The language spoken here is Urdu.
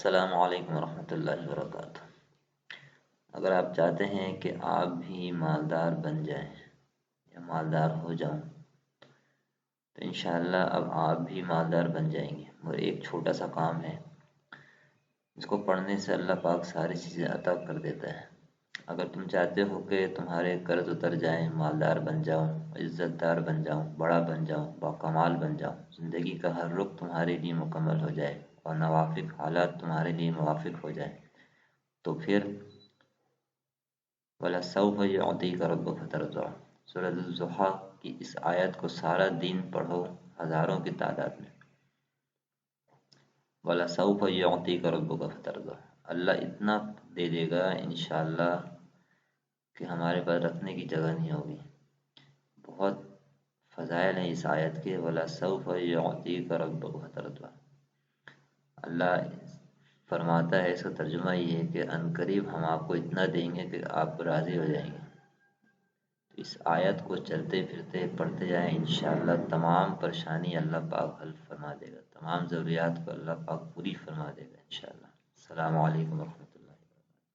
السلام علیکم ورحمۃ اللہ وبرکاتہ۔ اگر آپ چاہتے ہیں کہ آپ بھی مالدار بن جائیں یا مالدار ہو جاؤں تو انشاءاللہ اب آپ بھی مالدار بن جائیں گے، اور ایک چھوٹا سا کام ہے جس کو پڑھنے سے اللہ پاک ساری چیزیں عطا کر دیتا ہے۔ اگر تم چاہتے ہو کہ تمہارے قرض اتر جائیں، مالدار بن جاؤں، عزت دار بن جاؤں، بڑا بن جاؤں، باکمال بن جاؤں، زندگی کا ہر رخ تمہارے لیے مکمل ہو جائے اور نوافق حالات تمہارے لیے موافق ہو جائے، تو پھر وَلَسَوْفَ يُعْطِيكَ رَبُّكَ فَتَرْضَىٰ، سورۃ الضحیٰ کی اس آیت کو سارا دن پڑھو ہزاروں کی تعداد میں۔ وَلَسَوْفَ يُعْطِيكَ رَبُّكَ فَتَرْضَىٰ، اللہ اتنا دے دے گا انشاءاللہ کہ ہمارے پاس رکھنے کی جگہ نہیں ہوگی۔ بہت فضائل ہیں اس آیت کے، وَلَسَوْفَ يُعْطِيكَ رَبُّكَ فَتَرْضَىٰ۔ اللہ فرماتا ہے، اس کا ترجمہ یہ ہے کہ عنقریب ہم آپ کو اتنا دیں گے کہ آپ راضی ہو جائیں گے۔ تو اس آیت کو چلتے پھرتے پڑھتے جائیں، انشاءاللہ تمام پریشانی اللہ پاک حل فرما دے گا، تمام ضروریات کو اللہ پاک پوری فرما دے گا انشاءاللہ۔ السلام علیکم ورحمۃ اللہ۔